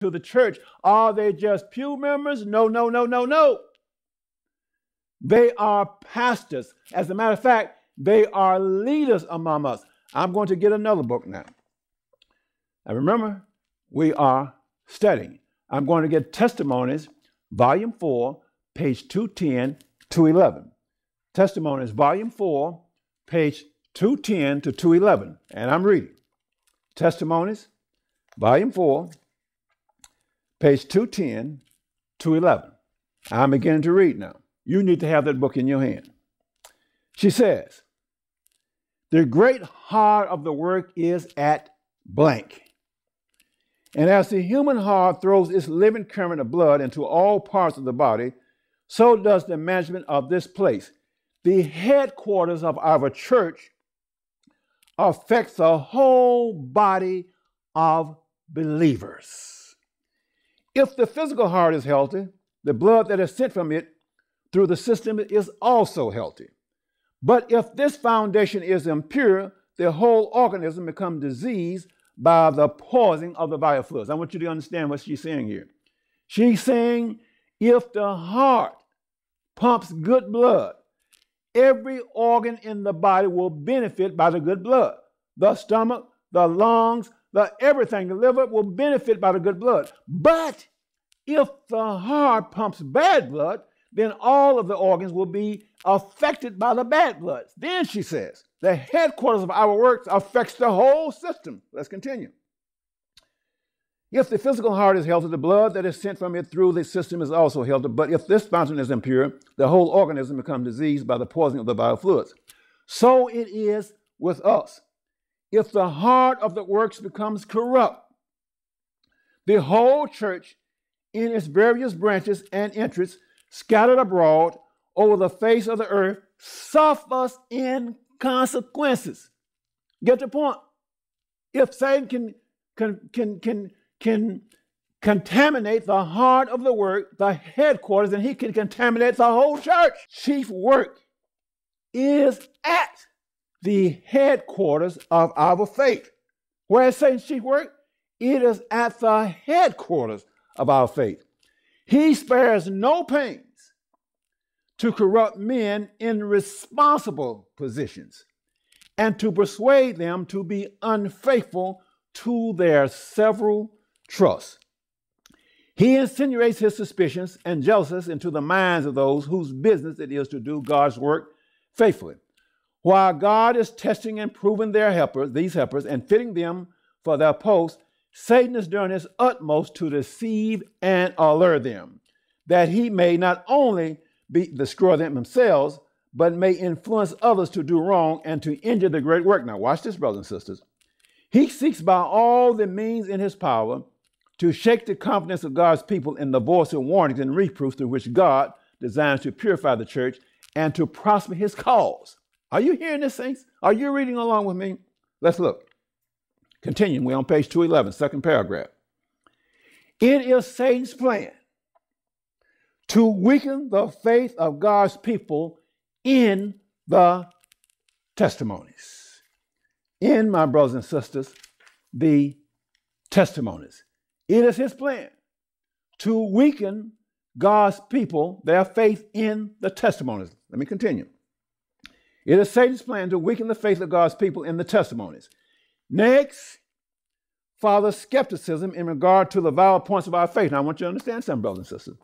to the church. Are they just pew members? No, no, no, no, no. They are pastors. As a matter of fact, they are leaders among us. I'm going to get another book now. And remember, we are studying. I'm going to get Testimonies, Volume 4, page 210 to 11. Testimonies, Volume 4, page 210 to 211. And I'm reading. Testimonies, Volume 4, page 210 to 11. I'm beginning to read now. You need to have that book in your hand. She says, the great heart of the work is at blank. And as the human heart throws its living current of blood into all parts of the body, so does the management of this place. The headquarters of our church affects the whole body of believers. If the physical heart is healthy, the blood that is sent from it through the system is also healthy. But if this foundation is impure, the whole organism becomes diseased by the poisoning of the vital fluids. I want you to understand what she's saying here. She's saying if the heart pumps good blood, every organ in the body will benefit by the good blood. The stomach, the lungs, everything, the liver will benefit by the good blood. But if the heart pumps bad blood, then all of the organs will be affected by the bad blood. Then she says, the headquarters of our works affects the whole system. Let's continue. If the physical heart is healthy, the blood that is sent from it through the system is also healthy. But if this fountain is impure, the whole organism becomes diseased by the poisoning of the vital fluids. So it is with us. If the heart of the works becomes corrupt, the whole church in its various branches and entrance scattered abroad over the face of the earth suffers in consequences. Get the point? If Satan can contaminate the heart of the work, the headquarters, then he can contaminate the whole church. Chief work is at the headquarters of our faith. Where is Satan's chief work? It is at the headquarters of our faith. He spares no pains to corrupt men in responsible positions and to persuade them to be unfaithful to their several trusts. He insinuates his suspicions and jealousies into the minds of those whose business it is to do God's work faithfully. While God is testing and proving these helpers, and fitting them for their posts, Satan is doing his utmost to deceive and allure them, that he may not only destroy them themselves, but may influence others to do wrong and to injure the great work. Now, watch this, brothers and sisters. He seeks by all the means in his power to shake the confidence of God's people in the voice of warnings and reproofs through which God designs to purify the church and to prosper his cause. Are you hearing this, saints? Are you reading along with me? Let's look. Continuing, we're on page 211, second paragraph. It is Satan's plan to weaken the faith of God's people in the testimonies. In, my brothers and sisters, the testimonies. It is his plan to weaken God's people, their faith in the testimonies. Let me continue. It is Satan's plan to weaken the faith of God's people in the testimonies. Next, father skepticism in regard to the valid points of our faith. Now, I want you to understand something, brothers and sisters.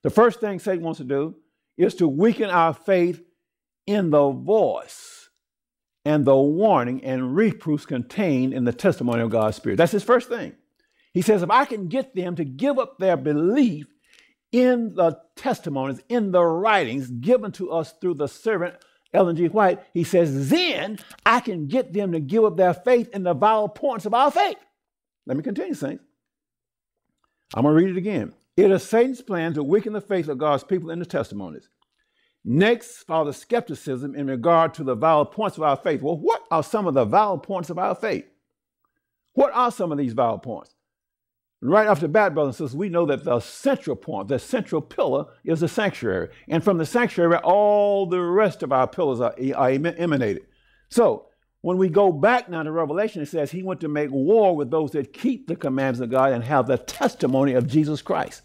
The first thing Satan wants to do is to weaken our faith in the voice and the warning and reproofs contained in the testimony of God's Spirit. That's his first thing. He says, if I can get them to give up their belief in the testimonies, in the writings given to us through the servant Ellen G. White, he says, then I can get them to give up their faith in the valid points of our faith. Let me continue, saints. I'm going to read it again. It is Satan's plan to weaken the faith of God's people in the testimonies. Next, father skepticism in regard to the valid points of our faith. Well, what are some of the valid points of our faith? What are some of these valid points? Right off the bat, brothers and sisters, we know that the central point, the central pillar is the sanctuary. And from the sanctuary, all the rest of our pillars are emanated. So when we go back now to Revelation, it says he went to make war with those that keep the commandments of God and have the testimony of Jesus Christ.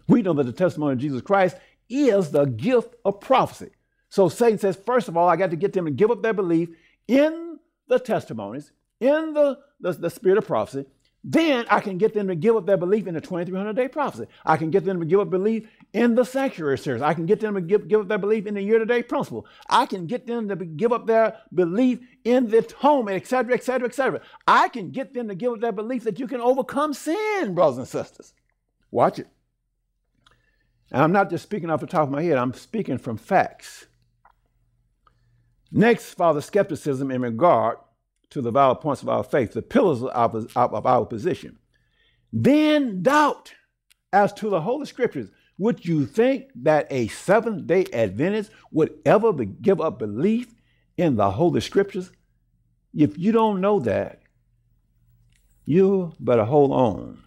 We know that the testimony of Jesus Christ is the gift of prophecy. So Satan says, first of all, I got to get them to give up their belief in the testimonies, in the spirit of prophecy. Then I can get them to give up their belief in the 2300-day prophecy. I can get them to give up belief in the sanctuary series. I can get them to give up their belief in the year-to-day principle. I can get them to give up their belief in the atonement, et cetera, et cetera, et cetera. I can get them to give up their belief that you can overcome sin, brothers and sisters. Watch it. And I'm not just speaking off the top of my head. I'm speaking from facts. Next, Father, skepticism in regard to the valid points of our faith, the pillars of our position. Then doubt as to the Holy Scriptures. Would you think that a Seventh-day Adventist would ever give up belief in the Holy Scriptures? If you don't know that, you better hold on.